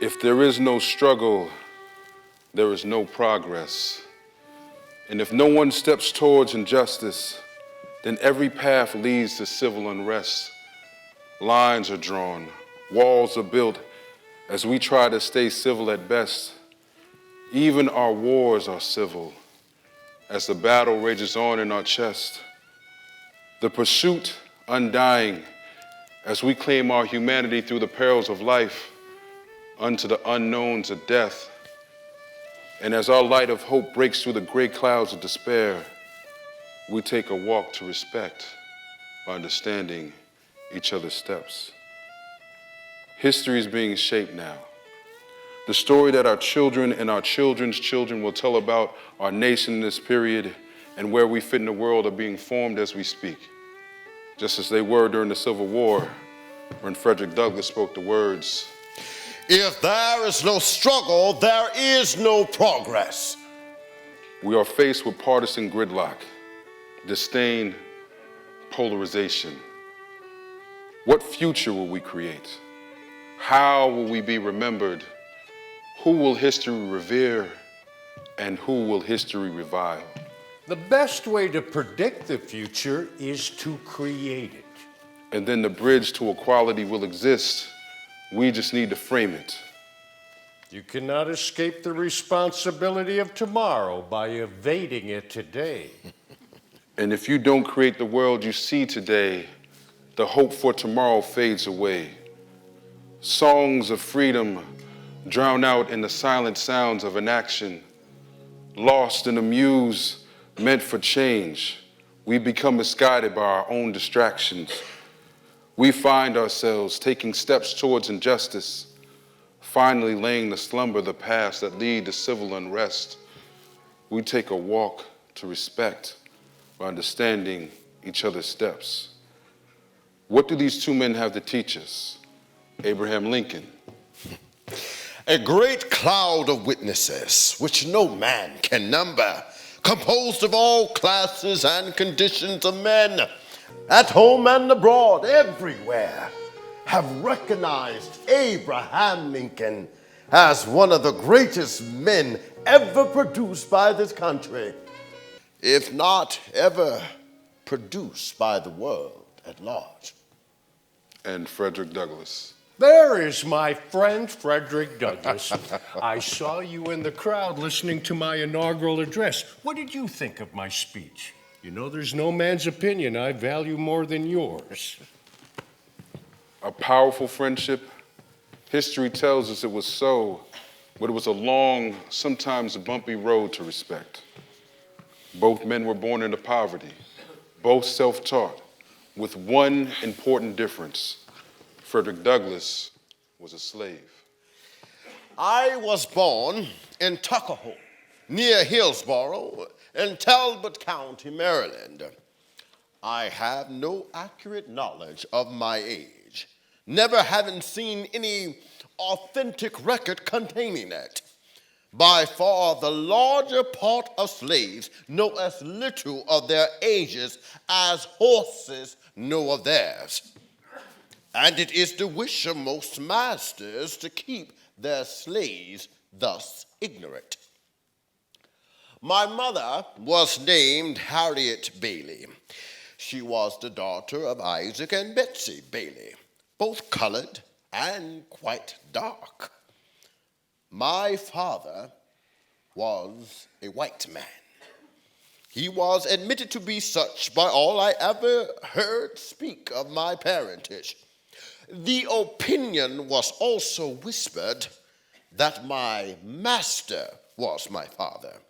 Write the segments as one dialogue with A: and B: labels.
A: If there is no struggle, there is no progress. And if no one steps towards injustice, then every path leads to civil unrest. Lines are drawn, walls are built as we try to stay civil at best. Even our wars are civil as the battle rages on in our chest. The pursuit undying as we claim our humanity through the perils of life unto the unknowns of death. And as our light of hope breaks through the gray clouds of despair, we take a walk to respect by understanding each other's steps. History is being shaped now. The story that our children and our children's children will tell about our nation in this period and where we fit in the world are being formed as we speak. Just as they were during the Civil War, when Frederick Douglass spoke the words,
B: "If there is no struggle, there is no progress."
A: We are faced with partisan gridlock, disdain, polarization. What future will we create? How will we be remembered? Who will history revere? And who will history revile?
C: The best way to predict the future is to create it.
A: And then the bridge to equality will exist. We just need to frame it.
C: You cannot escape the responsibility of tomorrow by evading it today.
A: And if you don't create the world you see today, the hope for tomorrow fades away. Songs of freedom drown out in the silent sounds of inaction. Lost in a muse meant for change, we become misguided by our own distractions. We find ourselves taking steps towards injustice, finally laying to slumber the paths that lead to civil unrest. We take a walk to respect by understanding each other's steps. What do these two men have to teach us? Abraham Lincoln.
B: "A great cloud of witnesses, which no man can number, composed of all classes and conditions of men, at home and abroad, everywhere, have recognized Abraham Lincoln as one of the greatest men ever produced by this country, if not ever produced by the world at large."
A: And Frederick Douglass.
C: There is my friend Frederick Douglass. I saw you in the crowd listening to my inaugural address. What did you think of my speech? You know, there's no man's opinion I value more than yours.
A: A powerful friendship. History tells us it was so, but it was a long, sometimes bumpy road to respect. Both men were born into poverty, both self-taught, with one important difference. Frederick Douglass was a slave.
B: "I was born in Tuckahoe, near Hillsborough, in Talbot County, Maryland. I have no accurate knowledge of my age, never having seen any authentic record containing it. By far the larger part of slaves know as little of their ages as horses know of theirs. And it is the wish of most masters to keep their slaves thus ignorant. My mother was named Harriet Bailey. She was the daughter of Isaac and Betsy Bailey, both colored and quite dark. My father was a white man. He was admitted to be such by all I ever heard speak of my parentage. The opinion was also whispered that my master was my father.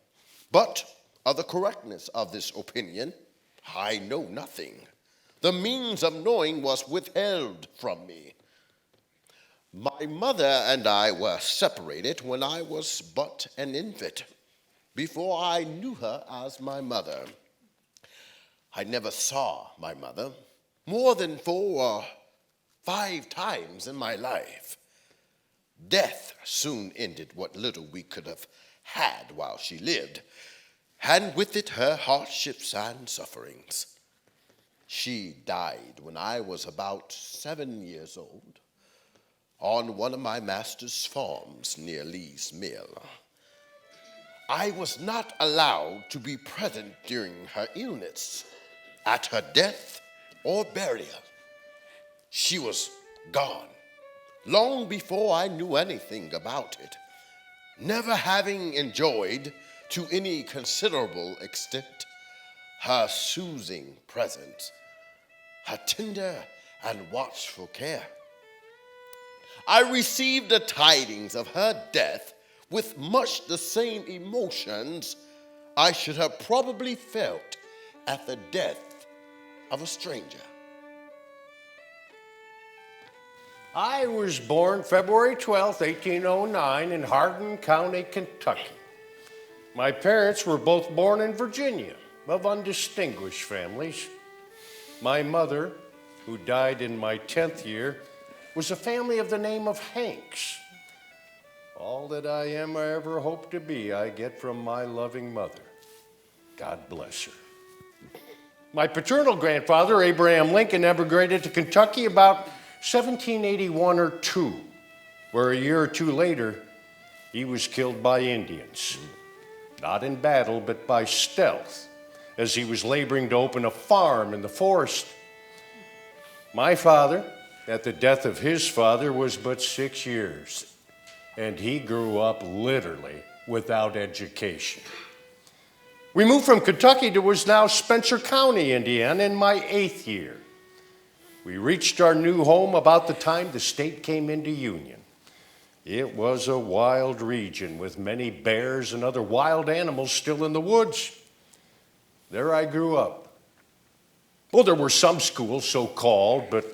B: But of the correctness of this opinion, I know nothing. The means of knowing was withheld from me. My mother and I were separated when I was but an infant, before I knew her as my mother. I never saw my mother more than 4 or 5 times in my life. Death soon ended what little we could have had while she lived, and with it her hardships and sufferings. She died when I was about 7 years old. on one of my master's farms near Lee's Mill. I was not allowed to be present during her illness, at her death or burial. She was gone long before I knew anything about it, never having enjoyed to any considerable extent her soothing presence, her tender and watchful care. I received the tidings of her death with much the same emotions I should have probably felt at the death of a stranger.
C: I was born February 12th, 1809 in Hardin County, Kentucky. My parents were both born in Virginia, of undistinguished families. My mother, who died in my 10th year, was a family of the name of Hanks. All that I am or ever hope to be, I get from my loving mother. God bless her. My paternal grandfather, Abraham Lincoln, emigrated to Kentucky about 1781 or 2, where a year or two later, he was killed by Indians. Not in battle, but by stealth, as he was laboring to open a farm in the forest. My father, at the death of his father, was but 6 years, and he grew up literally without education. We moved from Kentucky to what was now Spencer County, Indiana, in my 8th year. We reached our new home about the time the state came into union. It was a wild region with many bears and other wild animals still in the woods. There I grew up. Well, there were some schools, so-called, but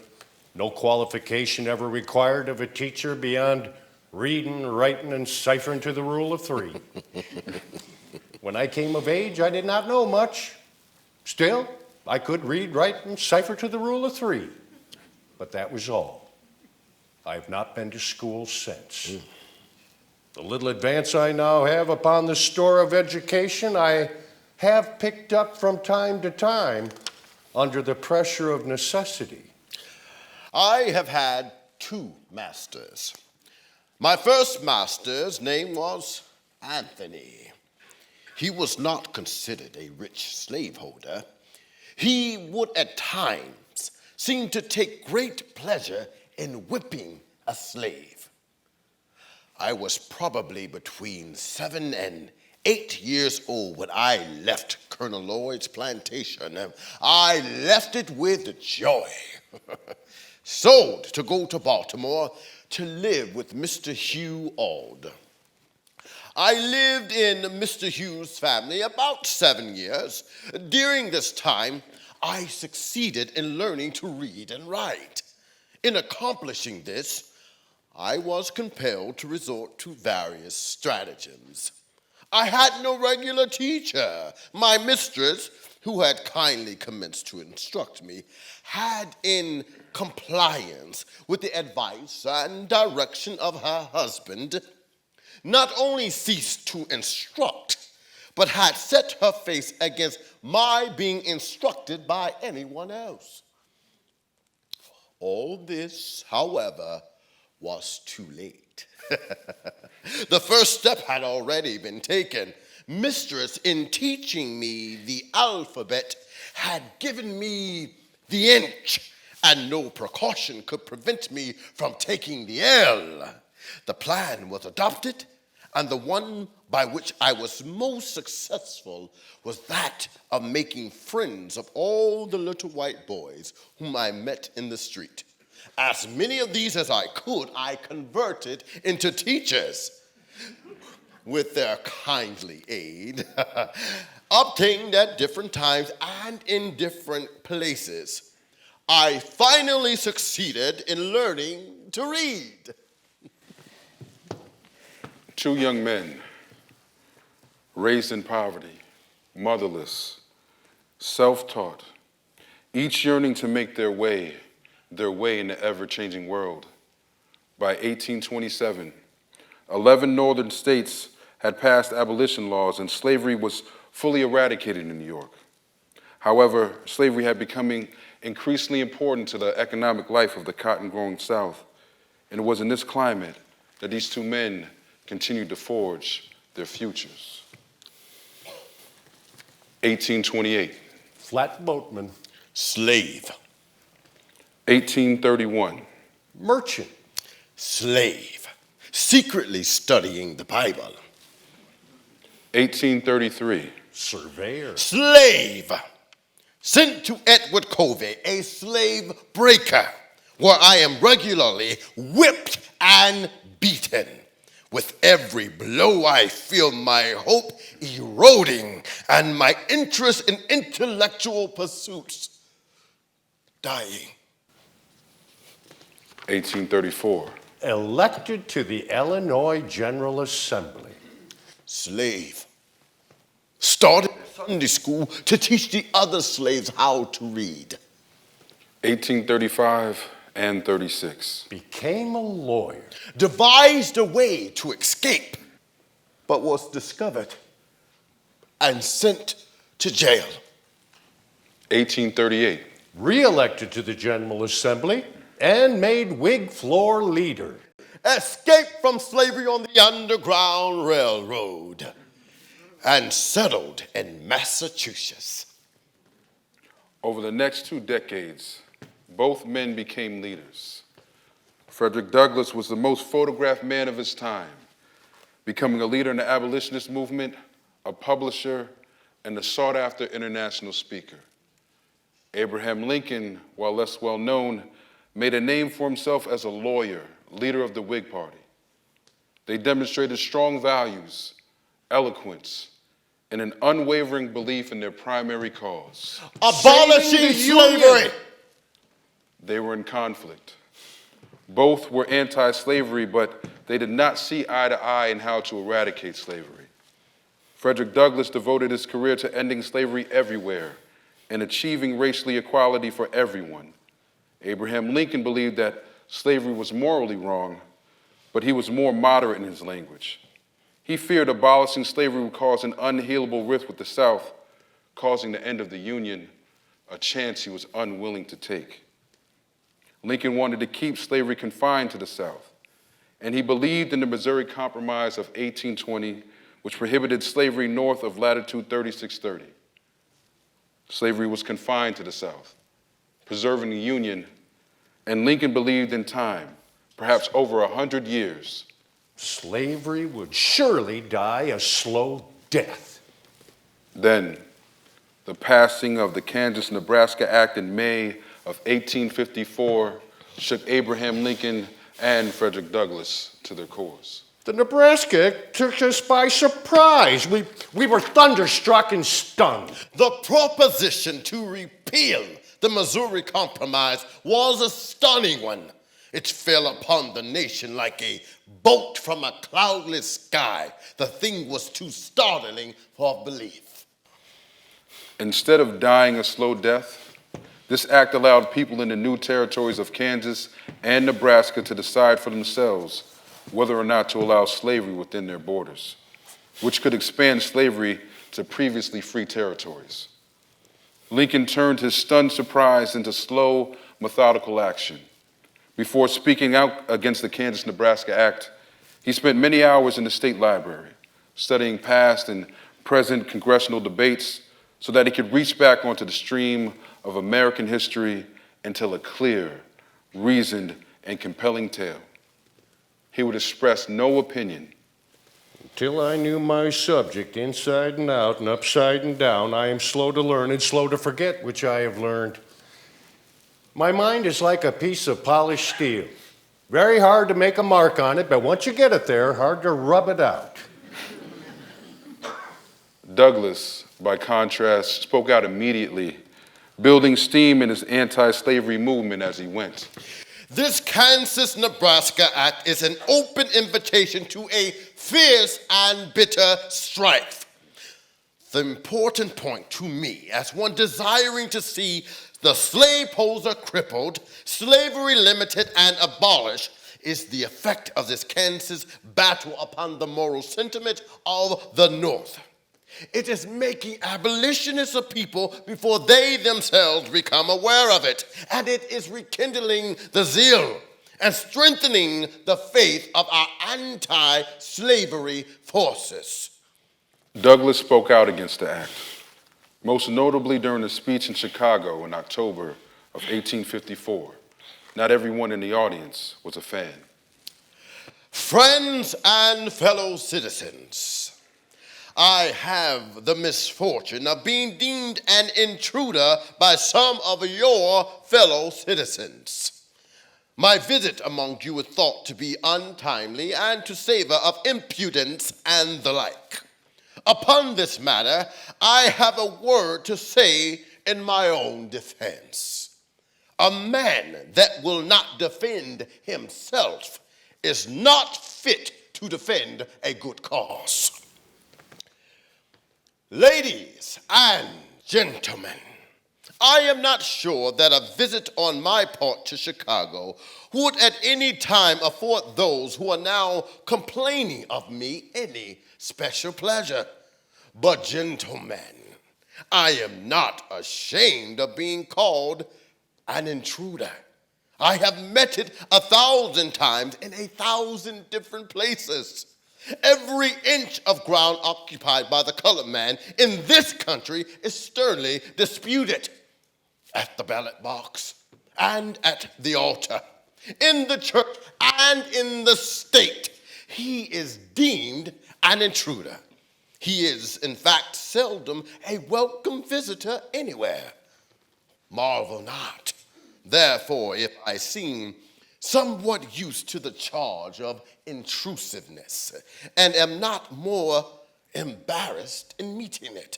C: no qualification ever required of a teacher beyond reading, writing, and ciphering to the rule of 3. When I came of age, I did not know much. Still, I could read, write, and cipher to the rule of 3. But that was all. I have not been to school since. The little advance I now have upon the store of education, I have picked up from time to time under the pressure of necessity.
B: I have had 2 masters. My first master's name was Anthony. He was not considered a rich slaveholder. He would at times seem to take great pleasure in whipping a slave. I was probably between 7 and 8 years old when I left Colonel Lloyd's plantation. I left it with joy. Sold to go to Baltimore to live with Mr. Hugh Auld. I lived in Mr. Hugh's family about 7 years. During this time, I succeeded in learning to read and write. In accomplishing this, I was compelled to resort to various stratagems. I had no regular teacher. My mistress, who had kindly commenced to instruct me, had, in compliance with the advice and direction of her husband, not only ceased to instruct, but had set her face against my being instructed by anyone else. All this, however, was too late. The first step had already been taken. Mistress, in teaching me the alphabet, had given me the inch, and no precaution could prevent me from taking the L. The plan was adopted, and the one by which I was most successful was that of making friends of all the little white boys whom I met in the street. As many of these as I could, I converted into teachers. With their kindly aid, obtained at different times and in different places, I finally succeeded in learning to read.
A: 2 young men, raised in poverty, motherless, self-taught, each yearning to make their way in the ever-changing world. By 1827, 11 northern states had passed abolition laws and slavery was fully eradicated in New York. However, slavery had becoming increasingly important to the economic life of the cotton-growing South. And it was in this climate that these two men continued to forge their futures. 1828.
C: Flatboatman.
B: Slave.
A: 1831.
C: Merchant.
B: Slave. Secretly studying the Bible.
A: 1833.
C: Surveyor.
B: Slave. Sent to Edward Covey, a slave breaker, where I am regularly whipped and beaten. With every blow, I feel my hope eroding and my interest in intellectual pursuits dying.
A: 1834.
C: Elected to the Illinois General Assembly.
B: Slave. Started Sunday school to teach the other slaves how to read.
A: 1835 and 36.
C: Became a lawyer.
B: Devised a way to escape, but was discovered and sent to jail.
A: 1838.
C: Re-elected to the General Assembly and made Whig floor leader.
B: Escaped from slavery on the Underground Railroad and settled in Massachusetts.
A: Over the next 2 decades, both men became leaders. Frederick Douglass was the most photographed man of his time, becoming a leader in the abolitionist movement, a publisher, and a sought-after international speaker. Abraham Lincoln, while less well known, made a name for himself as a lawyer, leader of the Whig Party. They demonstrated strong values, eloquence, and an unwavering belief in their primary cause.
B: Abolishing slavery.
A: They were in conflict. Both were anti-slavery, but they did not see eye to eye in how to eradicate slavery. Frederick Douglass devoted his career to ending slavery everywhere and achieving racial equality for everyone. Abraham Lincoln believed that slavery was morally wrong, but he was more moderate in his language. He feared abolishing slavery would cause an unhealable rift with the South, causing the end of the Union, a chance he was unwilling to take. Lincoln wanted to keep slavery confined to the South, and he believed in the Missouri Compromise of 1820, which prohibited slavery north of latitude 3630. Slavery was confined to the South, preserving the Union, and Lincoln believed in time, perhaps over 100 years,
C: slavery would surely die a slow death.
A: Then, the passing of the Kansas-Nebraska Act in May of 1854 shook Abraham Lincoln and Frederick Douglass to their cores.
C: The Nebraska Act took us by surprise. We were thunderstruck and stunned.
B: The proposition to repeal the Missouri Compromise was a stunning one. It fell upon the nation like a bolt from a cloudless sky. The thing was too startling for belief.
A: Instead of dying a slow death, this act allowed people in the new territories of Kansas and Nebraska to decide for themselves whether or not to allow slavery within their borders, which could expand slavery to previously free territories. Lincoln turned his stunned surprise into slow, methodical action. Before speaking out against the Kansas-Nebraska Act, he spent many hours in the state library, studying past and present congressional debates so that he could reach back onto the stream of American history and tell a clear, reasoned, and compelling tale. He would express no opinion.
C: Until I knew my subject inside and out and upside and down, I am slow to learn and slow to forget, which I have learned. My mind is like a piece of polished steel. Very hard to make a mark on it, but once you get it there, hard to rub it out.
A: Douglass, by contrast, spoke out immediately, building steam in his anti-slavery movement as he went.
B: This Kansas-Nebraska Act is an open invitation to a fierce and bitter strife. The important point to me, as one desiring to see the slave poser crippled, slavery limited, and abolished, is the effect of this Kansas battle upon the moral sentiment of the North. It is making abolitionists a people before they themselves become aware of it, and it is rekindling the zeal and strengthening the faith of our anti-slavery forces.
A: Douglass spoke out against the act, most notably during a speech in Chicago in October of 1854. Not everyone in the audience was a fan.
B: Friends and fellow citizens, I have the misfortune of being deemed an intruder by some of your fellow citizens. My visit among you is thought to be untimely and to savor of impudence and the like. Upon this matter, I have a word to say in my own defense. A man that will not defend himself is not fit to defend a good cause. Ladies and gentlemen, I am not sure that a visit on my part to Chicago would at any time afford those who are now complaining of me any special pleasure. But gentlemen, I am not ashamed of being called an intruder. I have met it 1,000 times in 1,000 different places. Every inch of ground occupied by the colored man in this country is sternly disputed at the ballot box and at the altar, in the church and in the state. He is deemed an intruder. He is, in fact, seldom a welcome visitor anywhere. Marvel not, therefore, if I seem somewhat used to the charge of intrusiveness and am not more embarrassed in meeting it.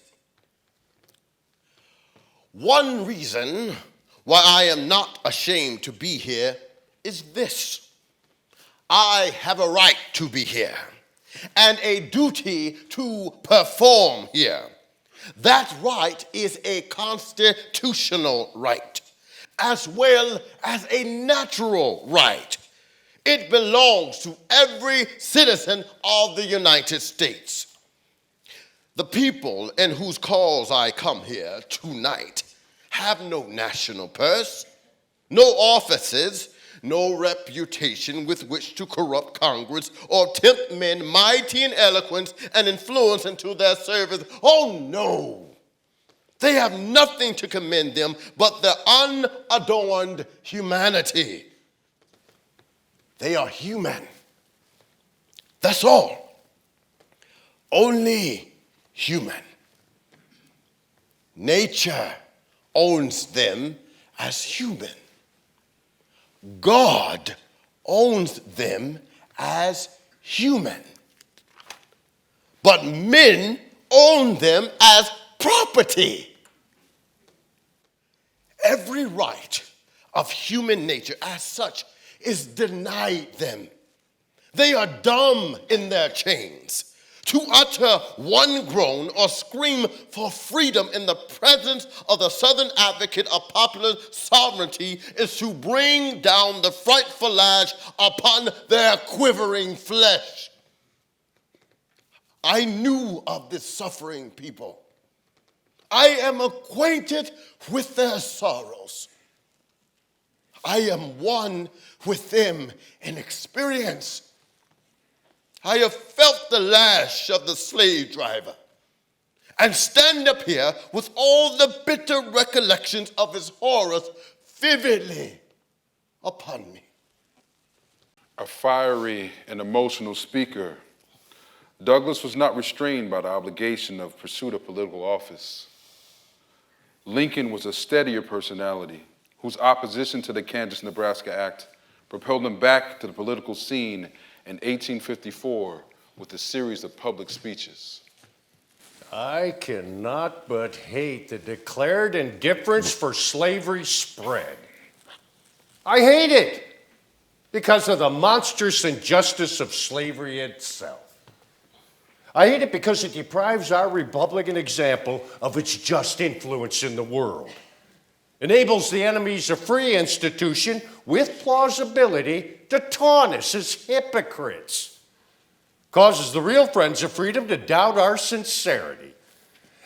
B: One reason why I am not ashamed to be here is this. I have a right to be here and a duty to perform here. That right is a constitutional right, as well as a natural right. It belongs to every citizen of the United States. The people in whose cause I come here tonight have no national purse, no offices, no reputation with which to corrupt Congress or tempt men mighty in eloquence and influence into their service. Oh no! They have nothing to commend them but their unadorned humanity. They are human. That's all. Only human. Nature owns them as human. God owns them as human. But men own them as property. Every right of human nature as such is denied them. They are dumb in their chains. To utter one groan or scream for freedom in the presence of the Southern advocate of popular sovereignty is to bring down the frightful lash upon their quivering flesh. I knew of this suffering people. I am acquainted with their sorrows. I am one with them in experience. I have felt the lash of the slave driver and stand up here with all the bitter recollections of his horrors vividly upon me.
A: A fiery and emotional speaker, Douglass was not restrained by the obligation of pursuit of political office. Lincoln was a steadier personality whose opposition to the Kansas-Nebraska Act propelled him back to the political scene in 1854 with a series of public speeches.
C: I cannot but hate the declared indifference for slavery spread. I hate it because of the monstrous injustice of slavery itself. I hate it because it deprives our Republican example of its just influence in the world, enables the enemies of free institution with plausibility to taunt us as hypocrites, causes the real friends of freedom to doubt our sincerity,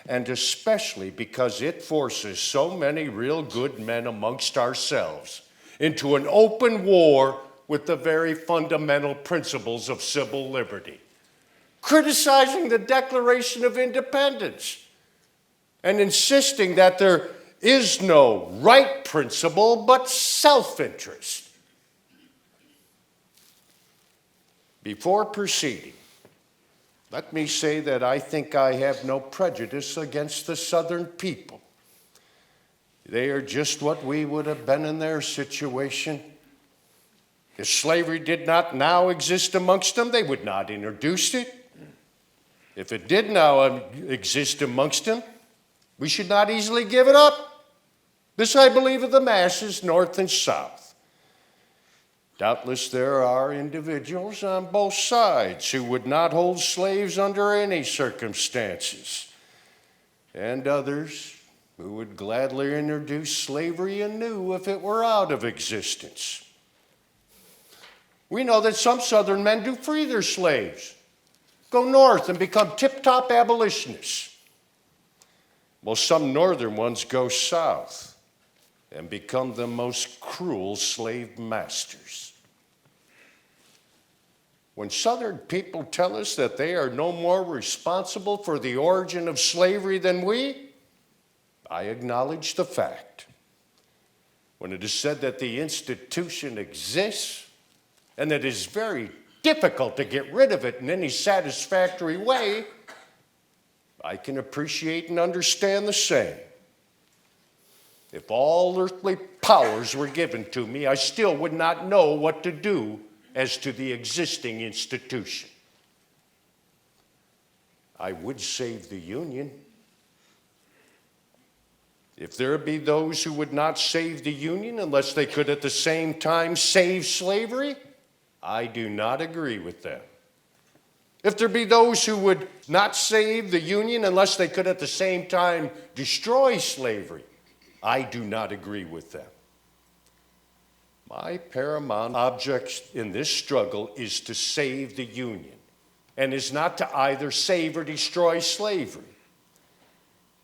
C: and especially because it forces so many real good men amongst ourselves into an open war with the very fundamental principles of civil liberty, criticizing the Declaration of Independence, and insisting that there is no right principle but self-interest. Before proceeding, let me say that I think I have no prejudice against the Southern people. They are just what we would have been in their situation. If slavery did not now exist amongst them, they would not introduce it. If it did now exist amongst them, we should not easily give it up. This I believe of the masses, North and South. Doubtless there are individuals on both sides who would not hold slaves under any circumstances, and others who would gladly introduce slavery anew if it were out of existence. We know that some Southern men do free their slaves, go north and become tip-top abolitionists, while some Northern ones go south and become the most cruel slave masters. When Southern people tell us that they are no more responsible for the origin of slavery than we, I acknowledge the fact. When it is said that the institution exists and that it is very difficult to get rid of it in any satisfactory way, I can appreciate and understand the same. If all earthly powers were given to me, I still would not know what to do as to the existing institution. I would save the Union. If there be those who would not save the Union unless they could at the same time save slavery, I do not agree with them. If there be those who would not save the Union unless they could at the same time destroy slavery, I do not agree with them. My paramount object in this struggle is to save the Union, and is not to either save or destroy slavery.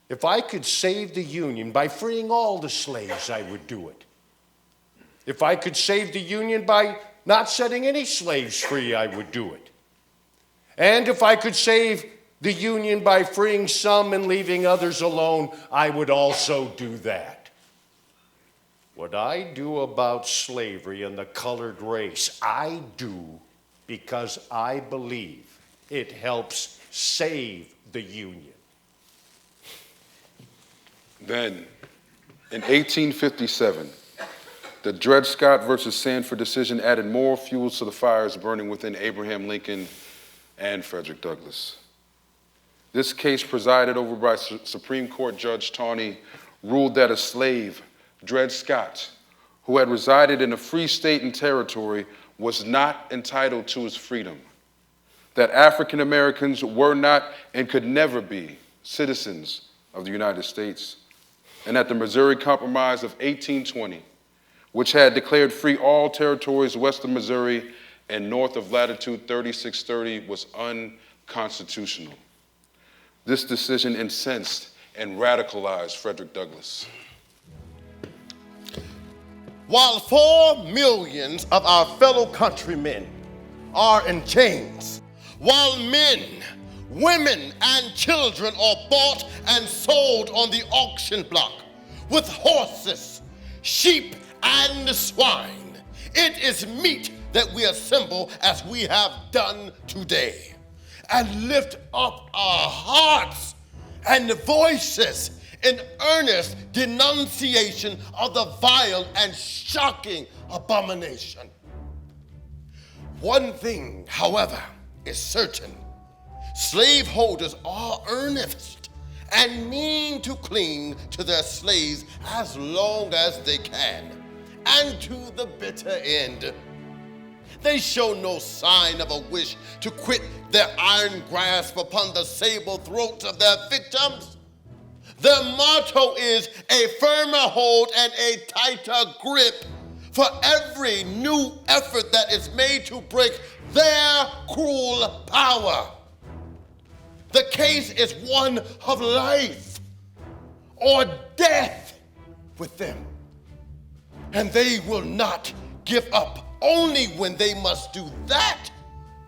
C: If I could save the Union by freeing all the slaves, I would do it. If I could save the Union by not setting any slaves free, I would do it. And if I could save the Union by freeing some and leaving others alone, I would also do that. What I do about slavery and the colored race, I do because I believe it helps save the Union.
A: Then, in 1857, the Dred Scott versus Sanford decision added more fuel to the fires burning within Abraham Lincoln and Frederick Douglass. This case, presided over by Supreme Court Judge Tawney, ruled that a slave, Dred Scott, who had resided in a free state and territory, was not entitled to his freedom, that African Americans were not and could never be citizens of the United States, and that the Missouri Compromise of 1820, which had declared free all territories west of Missouri and north of latitude 3630, was unconstitutional. This decision incensed and radicalized Frederick Douglass.
B: While 4 million of our fellow countrymen are in chains, while men, women, and children are bought and sold on the auction block with horses, sheep, and swine, it is meet that we assemble as we have done today and lift up our hearts and voices in earnest denunciation of the vile and shocking abomination. One thing, however, is certain. Slaveholders are earnest and mean to cling to their slaves as long as they can, and to the bitter end. They show no sign of a wish to quit their iron grasp upon the sable throats of their victims. Their motto is a firmer hold and a tighter grip for every new effort that is made to break their cruel power. The case is one of life or death with them, and they will not give up only when they must do that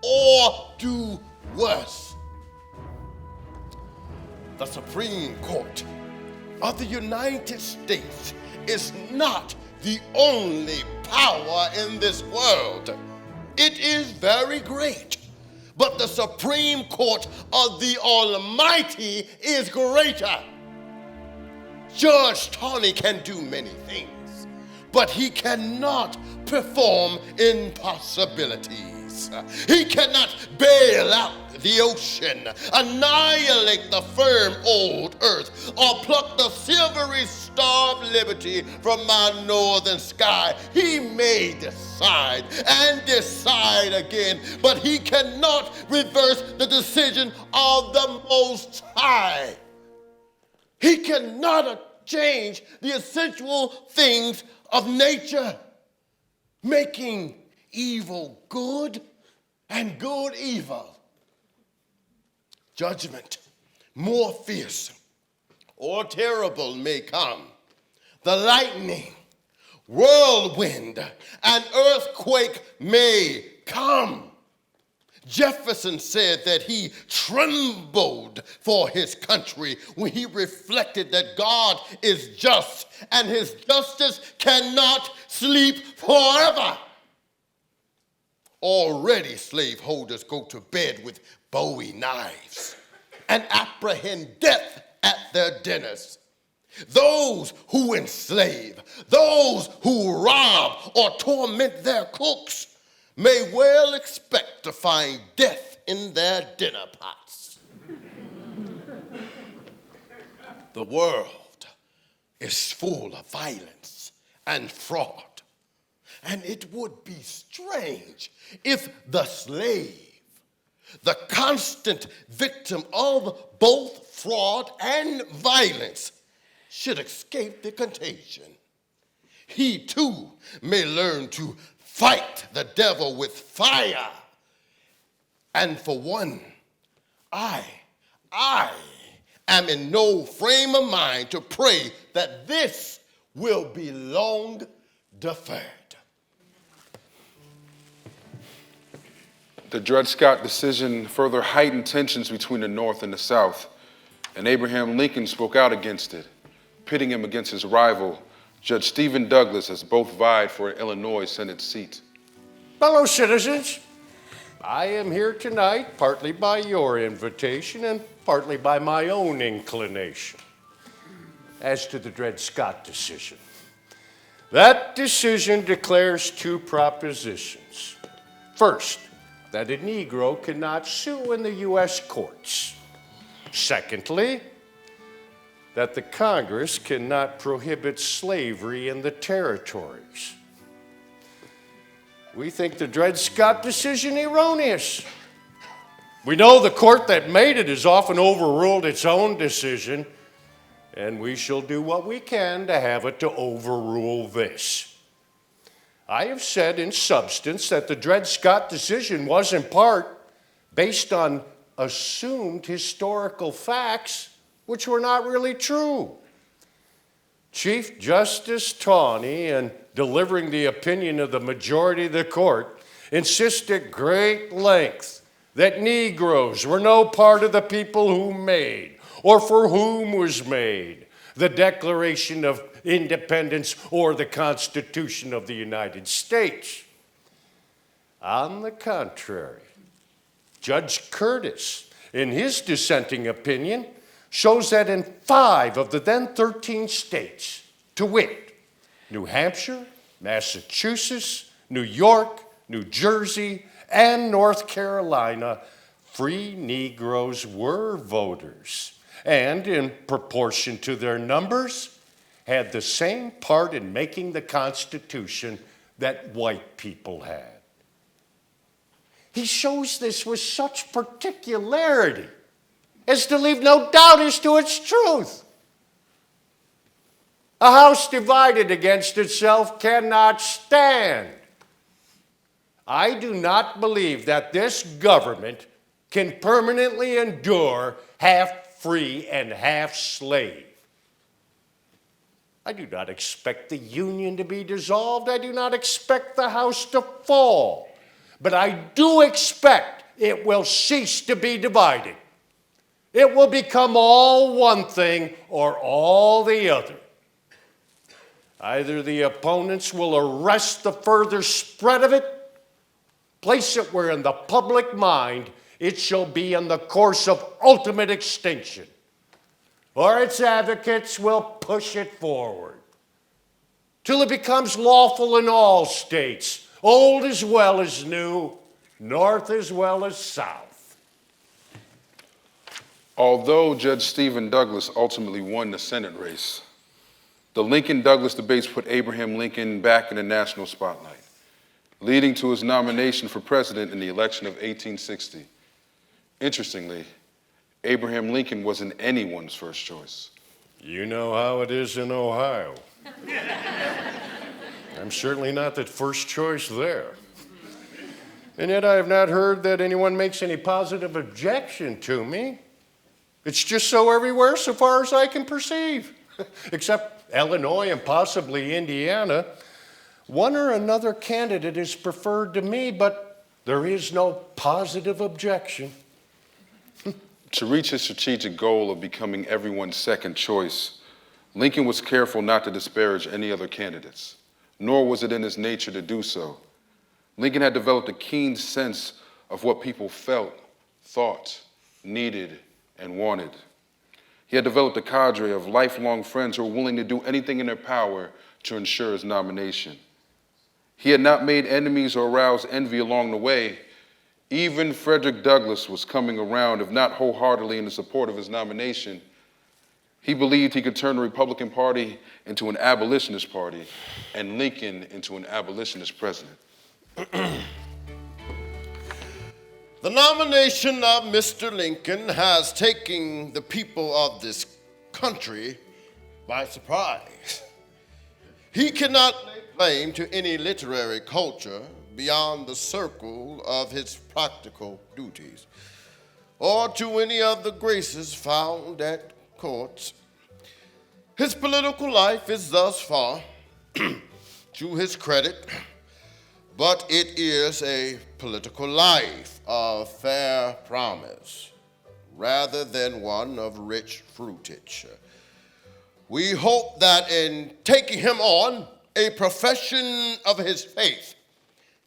B: or do worse. The Supreme Court of the United States is not the only power in this world. It is very great, but the Supreme Court of the Almighty is greater. Judge Tawney can do many things, but he cannot perform impossibilities. He cannot bail out the ocean, annihilate the firm old earth, or pluck the silvery star of liberty from my northern sky. He may decide and decide again, but he cannot reverse the decision of the Most High. He cannot change the essential things of nature, making evil good and good evil. Judgment more fierce or terrible may come. The lightning, whirlwind, and earthquake may come. Jefferson said that he trembled for his country when he reflected that God is just and his justice cannot sleep forever. Already slaveholders go to bed with Bowie knives and apprehend death at their dinners. Those who enslave, those who rob or torment their cooks may well expect to find death in their dinner pots. The world is full of violence and fraud, and it would be strange if the slave, the constant victim of both fraud and violence, should escape the contagion. He too may learn to fight the devil with fire. And for one, I am in no frame of mind to pray that this will be long deferred.
A: The Dred Scott decision further heightened tensions between the North and the South, and Abraham Lincoln spoke out against it, pitting him against his rival, Judge Stephen Douglass, as both vied for an Illinois Senate seat.
C: Fellow citizens, I am here tonight partly by your invitation and partly by my own inclination. As to the Dred Scott decision, that decision declares two propositions. First, that a Negro cannot sue in the U.S. courts. Secondly, that the Congress cannot prohibit slavery in the territories. We think the Dred Scott decision erroneous. We know the court that made it has often overruled its own decision, and we shall do what we can to have it to overrule this. I have said in substance that the Dred Scott decision was in part based on assumed historical facts which were not really true. Chief Justice Tawney, in delivering the opinion of the majority of the court, insisted at great length that Negroes were no part of the people who made, or for whom was made, the Declaration of Independence or the Constitution of the United States. On the contrary, Judge Curtis, in his dissenting opinion, shows that in 5 of the then 13 states, to wit, New Hampshire, Massachusetts, New York, New Jersey, and North Carolina, free Negroes were voters, and in proportion to their numbers, had the same part in making the Constitution that white people had. He shows this with such particularity as to leave no doubt as to its truth. A house divided against itself cannot stand. I do not believe that this government can permanently endure half free and half slave. I do not expect the Union to be dissolved. I do not expect the House to fall. But I do expect it will cease to be divided. It will become all one thing or all the other. Either the opponents will arrest the further spread of it, place it where in the public mind it shall be on the course of ultimate extinction, or its advocates will push it forward till it becomes lawful in all states, old as well as new, north as well as south.
A: Although Judge Stephen Douglas ultimately won the Senate race, the Lincoln-Douglas debates put Abraham Lincoln back in the national spotlight, leading to his nomination for president in the election of 1860. Interestingly, Abraham Lincoln wasn't anyone's first choice.
C: You know how it is in Ohio. I'm certainly not the first choice there. And yet I have not heard that anyone makes any positive objection to me. It's just so everywhere so far as I can perceive, except Illinois and possibly Indiana. One or another candidate is preferred to me, but there is no positive objection.
A: To reach his strategic goal of becoming everyone's second choice, Lincoln was careful not to disparage any other candidates, nor was it in his nature to do so. Lincoln had developed a keen sense of what people felt, thought, needed, and wanted. He had developed a cadre of lifelong friends who were willing to do anything in their power to ensure his nomination. He had not made enemies or aroused envy along the way. Even Frederick Douglass was coming around, if not wholeheartedly in the support of his nomination. He believed he could turn the Republican Party into an abolitionist party and Lincoln into an abolitionist president.
B: The nomination of Mr. Lincoln has taken the people of this country by surprise. He cannot lay claim to any literary culture beyond the circle of his practical duties, or to any of the graces found at courts. His political life is thus far, to his credit, but it is a political life of fair promise rather than one of rich fruitage. We hope that in taking him on a profession of his faith,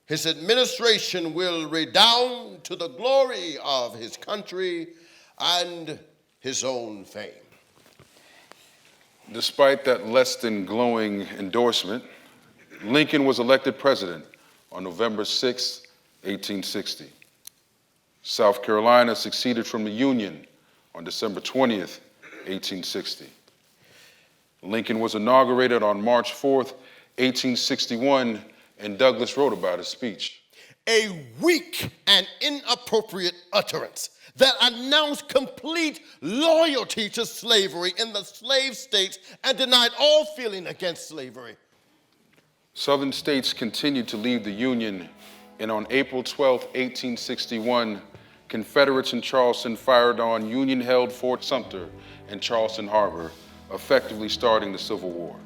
B: his administration will redound to the glory of his country and his own fame.
A: Despite that less than glowing endorsement, Lincoln was elected president on November 6, 1860. South Carolina seceded from the Union on December 20th, 1860. Lincoln was inaugurated on March 4th, 1861, and Douglass wrote about his speech.
B: A weak and inappropriate utterance that announced complete loyalty to slavery in the slave states and denied all feeling against slavery.
A: Southern states continued to leave the Union, and on April 12, 1861, Confederates in Charleston fired on Union-held Fort Sumter and Charleston Harbor, effectively starting the Civil War.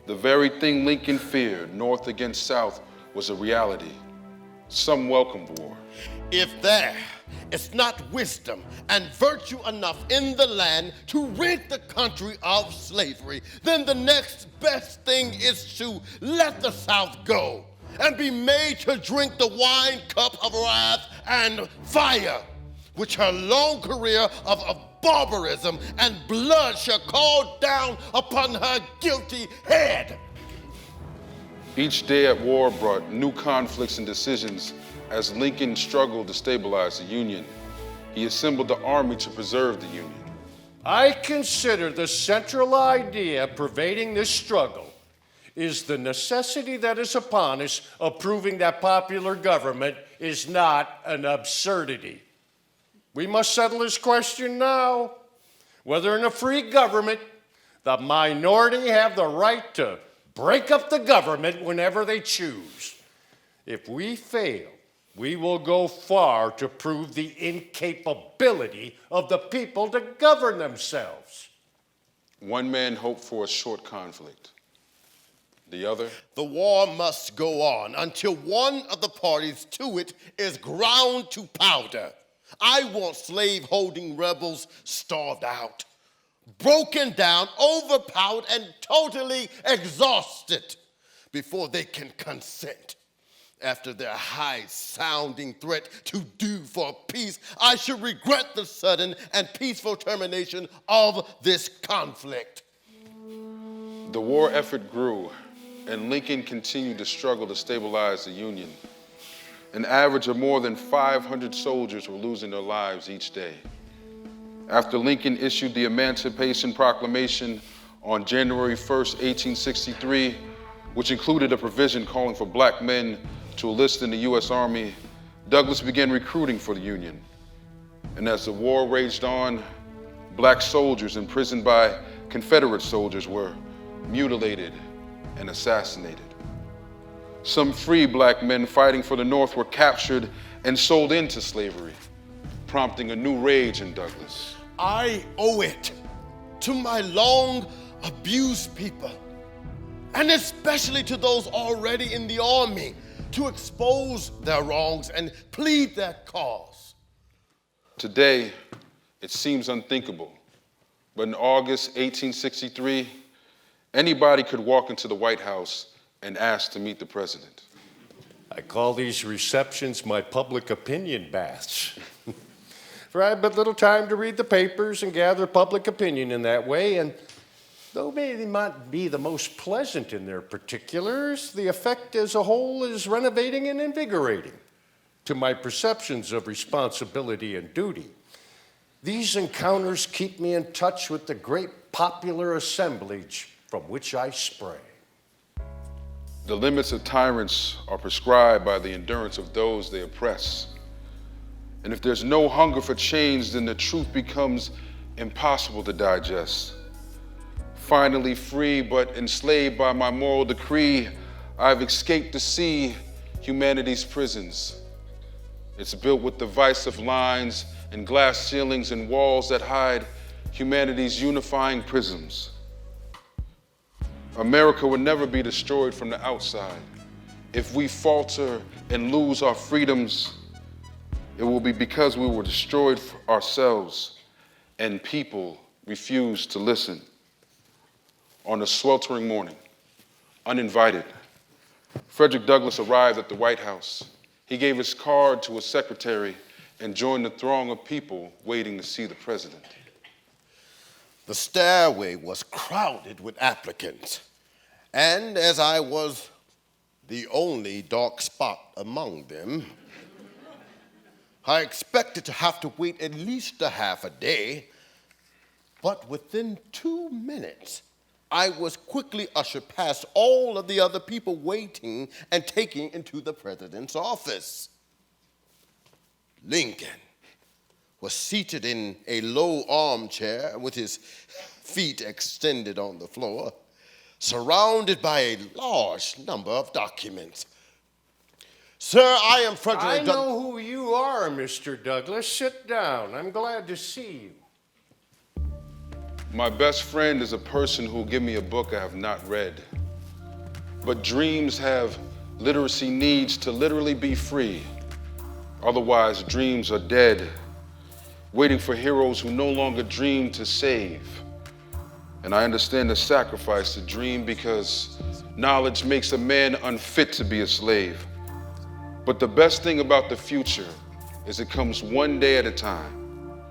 A: The very thing Lincoln feared, North against South, was a reality. Some welcomed war.
B: If there is not wisdom and virtue enough in the land to rid the country of slavery, then the next best thing is to let the South go and be made to drink the wine cup of wrath and fire, which her long career of barbarism and blood shall call down upon her guilty head.
A: Each day at war brought new conflicts and decisions as Lincoln struggled to stabilize the Union. He assembled the army to preserve the Union.
C: I consider the central idea pervading this struggle is the necessity that is upon us of proving that popular government is not an absurdity. We must settle this question now. Whether in a free government, the minority have the right to break up the government whenever they choose. If we fail, we will go far to prove the incapability of the people to govern themselves.
A: One man hoped for a short conflict. The other?
B: The war must go on until one of the parties to it is ground to powder. I want slave-holding rebels starved out, broken down, overpowered, and totally exhausted before they can consent. After their high-sounding threat to do for peace, I should regret the sudden and peaceful termination of this conflict.
A: The war effort grew, and Lincoln continued to struggle to stabilize the Union. An average of more than 500 soldiers were losing their lives each day. After Lincoln issued the Emancipation Proclamation on January 1st, 1863, which included a provision calling for black men to enlist in the U.S. Army, Douglass began recruiting for the Union. And as the war raged on, black soldiers imprisoned by Confederate soldiers were mutilated and assassinated. Some free black men fighting for the North were captured and sold into slavery, prompting a new rage in Douglass.
B: I owe it to my long abused people, and especially to those already in the army, to expose their wrongs and plead their cause.
A: Today, it seems unthinkable, but in August 1863, anybody could walk into the White House and ask to meet the president.
C: I call these receptions my public opinion baths. For I had but little time to read the papers and gather public opinion in that way, and though they might be the most pleasant in their particulars, the effect as a whole is renovating and invigorating to my perceptions of responsibility and duty. These encounters keep me in touch with the great popular assemblage from which I sprang.
A: The limits of tyrants are prescribed by the endurance of those they oppress. And if there's no hunger for change, then the truth becomes impossible to digest. Finally free but enslaved by my moral decree, I've escaped to see humanity's prisons. It's built with divisive lines and glass ceilings and walls that hide humanity's unifying prisms. America will never be destroyed from the outside. If we falter and lose our freedoms, it will be because we were destroyed for ourselves and people refused to listen. On a sweltering morning, uninvited, Frederick Douglass arrived at the White House. He gave his card to his secretary and joined the throng of people waiting to see the president.
B: The stairway was crowded with applicants, and as I was the only dark spot among them, I expected to have to wait at least a half a day, but within 2 minutes, I was quickly ushered past all of the other people waiting and taken into the president's office. Lincoln was seated in a low armchair with his feet extended on the floor, surrounded by a large number of documents. Sir, I am Frederick
C: I know who you are, Mr. Douglass. Sit down. I'm glad to see you.
A: My best friend is a person who will give me a book I have not read. But dreams have literacy needs to literally be free. Otherwise, dreams are dead, waiting for heroes who no longer dream to save. And I understand the sacrifice to dream because knowledge makes a man unfit to be a slave. But the best thing about the future is it comes one day at a time.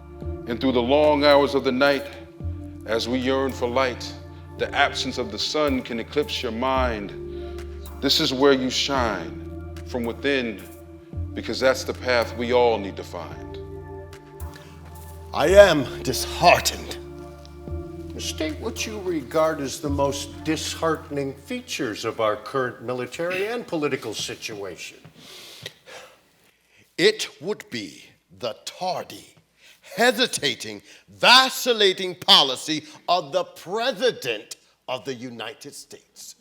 A: And through the long hours of the night, as we yearn for light, the absence of the sun can eclipse your mind. This is where you shine, from within, because that's the path we all need to find.
B: I am disheartened.
C: State what you regard as the most disheartening features of our current military and political situation.
B: It would be the tardy, hesitating, vacillating policy of the President of the United States.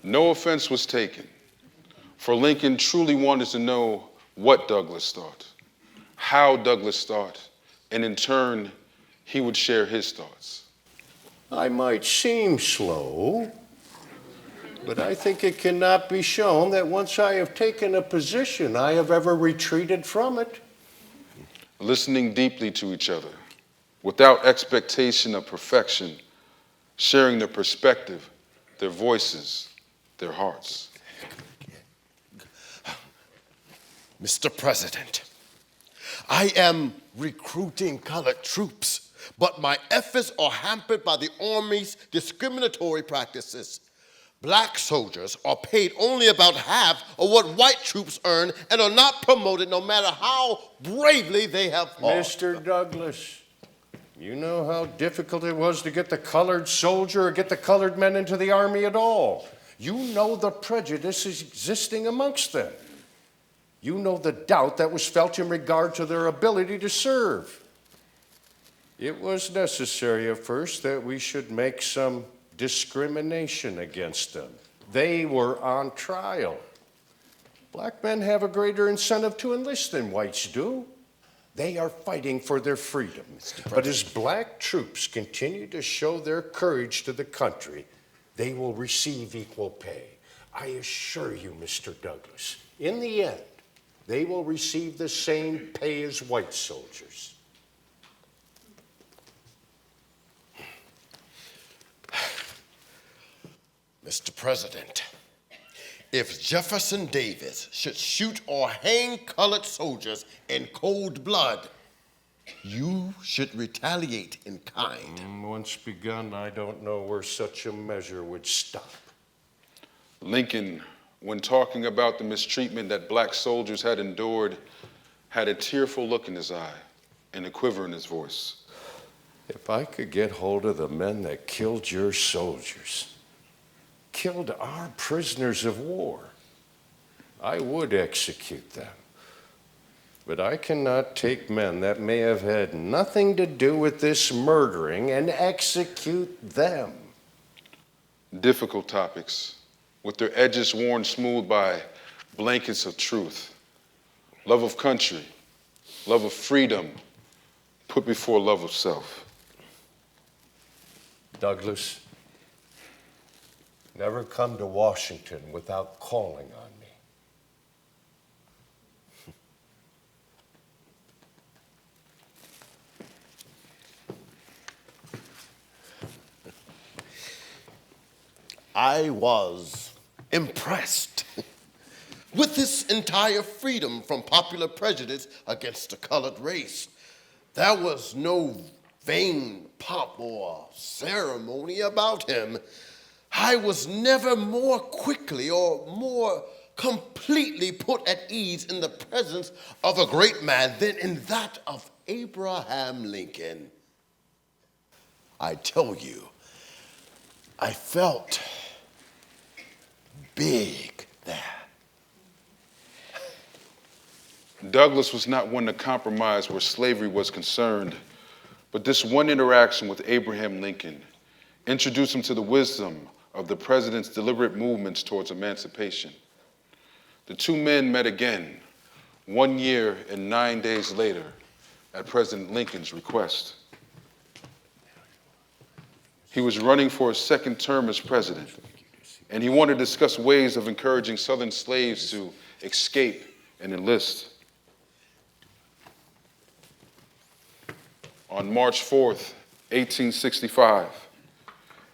A: No offense was taken, for Lincoln truly wanted to know what Douglass thought, how Douglass thought, and in turn, he would share his thoughts.
C: I might seem slow, but I think it cannot be shown that once I have taken a position, I have ever retreated from it.
A: Listening deeply to each other, without expectation of perfection, sharing their perspective, their voices, their hearts.
B: Mr. President, I am recruiting colored troops, but my efforts are hampered by the Army's discriminatory practices. Black soldiers are paid only about half of what white troops earn and are not promoted no matter how bravely they have fought.
C: Mr. Douglass, you know how difficult it was to get the colored soldier or get the colored men into the Army at all. You know the prejudices existing amongst them. You know the doubt that was felt in regard to their ability to serve. It was necessary at first that we should make some discrimination against them. They were on trial. Black men have a greater incentive to enlist than whites do. They are fighting for their freedom. But as black troops continue to show their courage to the country, they will receive equal pay. I assure you, Mr. Douglass, in the end, they will receive the same pay as white soldiers.
B: Mr. President, if Jefferson Davis should shoot or hang colored soldiers in cold blood, you should retaliate in kind.
C: Once begun, I don't know where such a measure would stop.
A: Lincoln, when talking about the mistreatment that black soldiers had endured, had a tearful look in his eye and a quiver in his voice.
C: If I could get hold of the men that killed your soldiers, killed our prisoners of war, I would execute them. But I cannot take men that may have had nothing to do with this murdering and execute them.
A: Difficult topics, with their edges worn smooth by blankets of truth. Love of country, love of freedom, put before love of self.
C: Douglass, never come to Washington without calling on me.
B: I was impressed with this entire freedom from popular prejudice against the colored race. There was no vain pomp or ceremony about him. I was never more quickly or more completely put at ease in the presence of a great man than in that of Abraham Lincoln. I tell you, I felt big there.
A: Douglass was not one to compromise where slavery was concerned, but this one interaction with Abraham Lincoln introduced him to the wisdom of the president's deliberate movements towards emancipation. The two men met again 1 year and 9 days later at President Lincoln's request. He was running for a second term as president, and he wanted to discuss ways of encouraging Southern slaves to escape and enlist. On March 4th, 1865,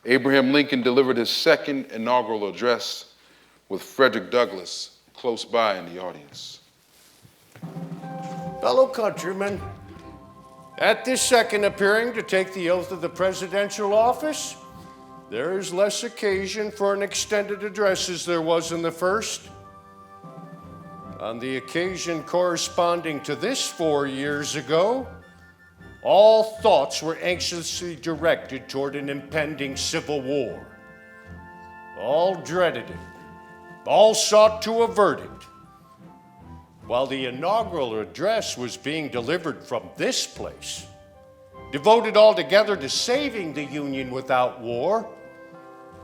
A: Abraham Lincoln delivered his second inaugural address with Frederick Douglass close by in the audience.
C: Fellow countrymen, at this second appearing to take the oath of the presidential office, there is less occasion for an extended address as there was in the first. On the occasion corresponding to this 4 years ago, all thoughts were anxiously directed toward an impending civil war. All dreaded it. All sought to avert it. While the inaugural address was being delivered from this place, devoted altogether to saving the Union without war,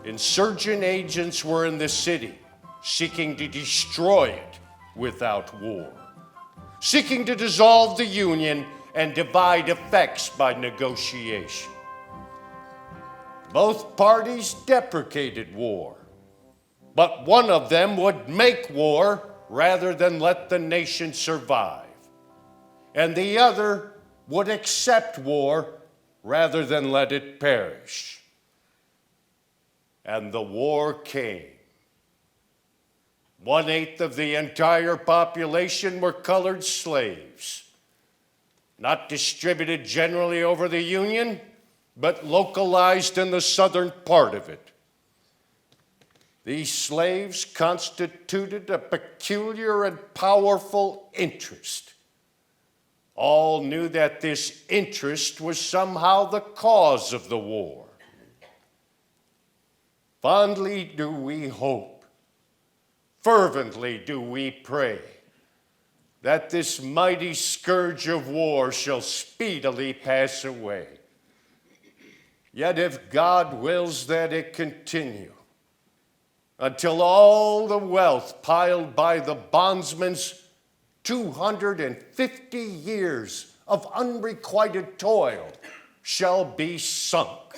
C: insurgent agents were in the city, seeking to destroy it without war, seeking to dissolve the Union and divide effects by negotiation. Both parties deprecated war, but one of them would make war rather than let the nation survive, and the other would accept war rather than let it perish. And the war came. 1/8 of the entire population were colored slaves, not distributed generally over the Union, but localized in the southern part of it. These slaves constituted a peculiar and powerful interest. All knew that this interest was somehow the cause of the war. Fondly do we hope, fervently do we pray, that this mighty scourge of war shall speedily pass away. Yet if God wills that it continue, until all the wealth piled by the bondsman's 250 years of unrequited toil shall be sunk,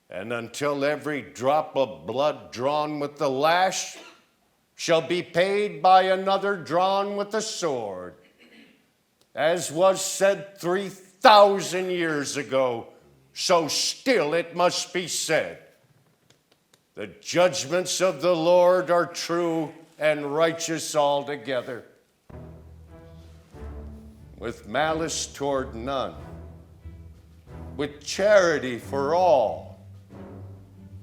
C: and until every drop of blood drawn with the lash shall be paid by another drawn with the sword, as was said 3,000 years ago, so still it must be said. The judgments of the Lord are true and righteous altogether, with malice toward none, with charity for all,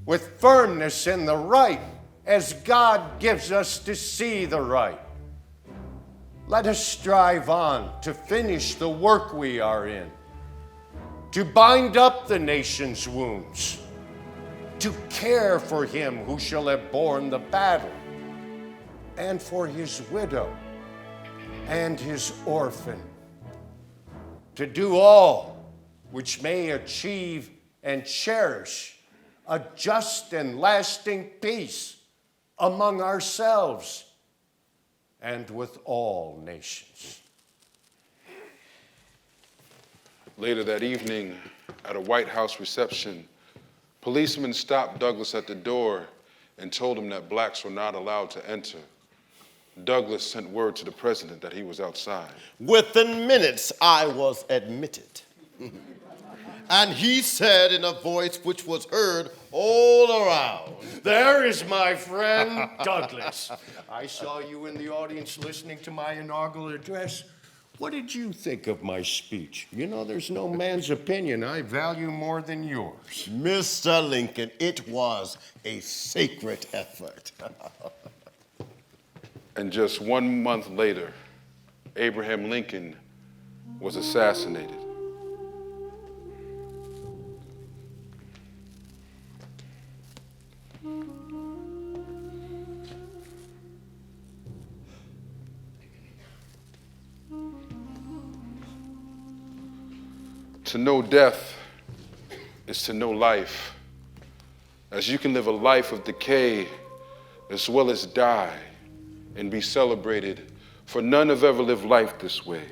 C: with firmness in the right, as God gives us to see the right. Let us strive on to finish the work we are in, to bind up the nation's wounds, to care for him who shall have borne the battle, and for his widow and his orphan, to do all which may achieve and cherish a just and lasting peace among ourselves and with all nations.
A: Later that evening, at a White House reception, policemen stopped Douglass at the door and told him that blacks were not allowed to enter. Douglass sent word to the president that he was outside.
B: Within minutes, I was admitted. And he said in a voice which was heard all around,
C: "There is my friend Douglass. I saw you in the audience listening to my inaugural address. What did you think of my speech? You know, there's no man's opinion I value more than yours."
B: Mr. Lincoln, it was a sacred effort.
A: And just 1 month later, Abraham Lincoln was assassinated. To know death is to know life, as you can live a life of decay as well as die and be celebrated, for none have ever lived life this way.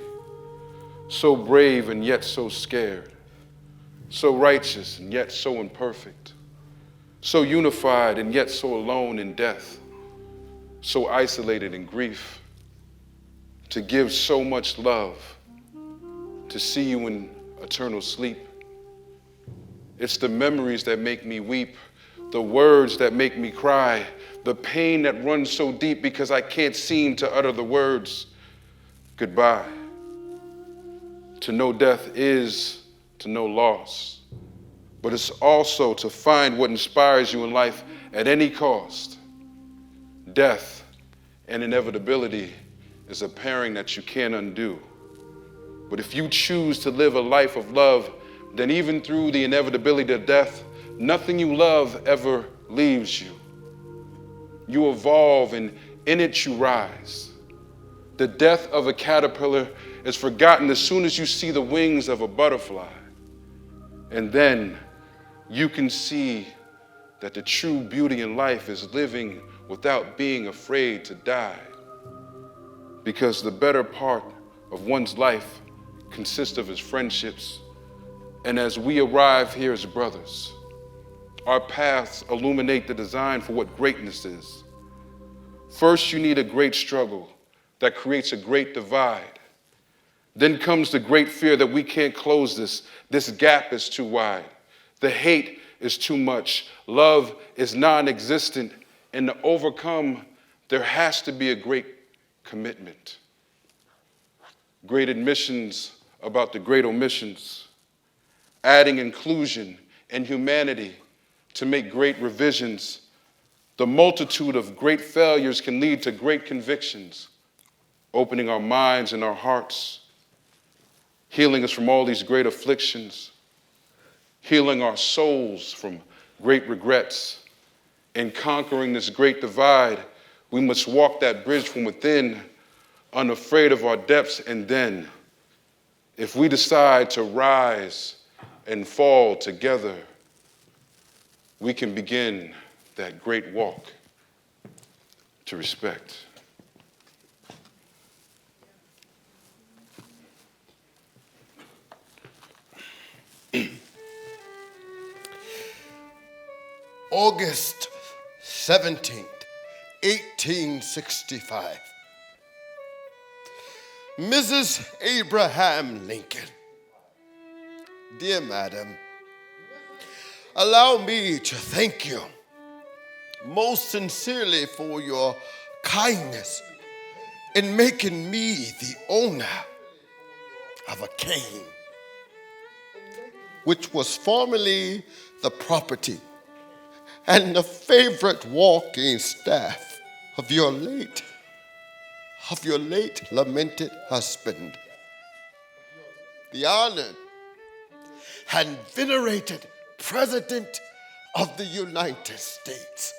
A: So brave and yet so scared, so righteous and yet so imperfect, so unified and yet so alone in death, so isolated in grief, to give so much love, to see you in eternal sleep. It's the memories that make me weep, the words that make me cry, the pain that runs so deep because I can't seem to utter the words goodbye. To know death is to know loss, but it's also to find what inspires you in life at any cost. Death and inevitability is a pairing that you can't undo. But if you choose to live a life of love, then even through the inevitability of death, nothing you love ever leaves you. You evolve, and in it you rise. The death of a caterpillar is forgotten as soon as you see the wings of a butterfly. And then you can see that the true beauty in life is living without being afraid to die. Because the better part of one's life consist of his friendships. And as we arrive here as brothers, our paths illuminate the design for what greatness is. First, you need a great struggle that creates a great divide. Then comes the great fear that we can't close this. This gap is too wide. The hate is too much. Love is non-existent. And to overcome, there has to be a great commitment. Great admissions about the great omissions. Adding inclusion and humanity to make great revisions. The multitude of great failures can lead to great convictions, opening our minds and our hearts, healing us from all these great afflictions, healing our souls from great regrets, and conquering this great divide. We must walk that bridge from within, unafraid of our depths, and then, if we decide to rise and fall together, we can begin that great walk to respect.
B: August 17th, 1865. Mrs. Abraham Lincoln. Dear Madam, allow me to thank you most sincerely for your kindness in making me the owner of a cane, which was formerly the property and the favorite walking staff of your late lamented husband, the honored and venerated President of the United States.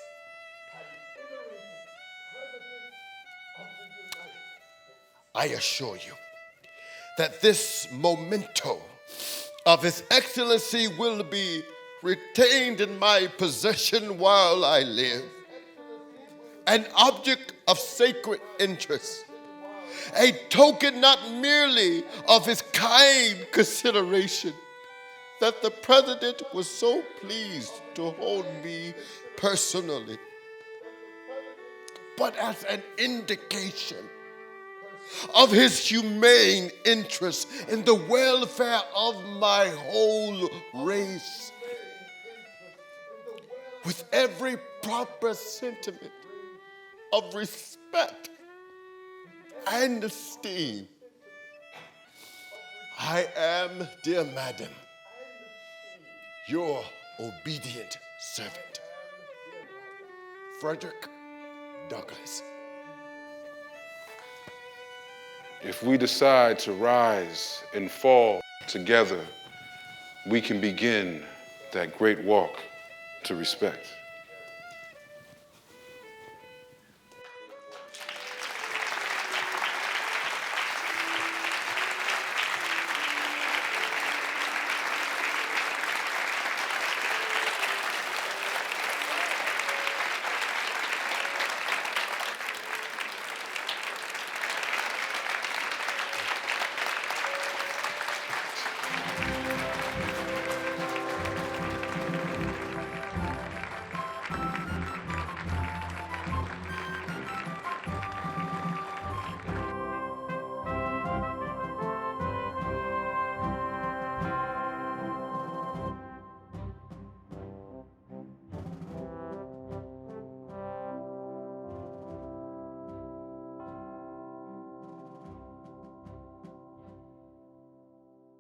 B: I assure you that this memento of His Excellency will be retained in my possession while I live, an object of sacred interest, a token not merely of his kind consideration that the President was so pleased to hold me personally, but as an indication of his humane interest in the welfare of my whole race. With every proper sentiment of respect and esteem, I am, dear Madam, your obedient servant, Frederick Douglass.
A: If we decide to rise and fall together, we can begin that great walk to respect.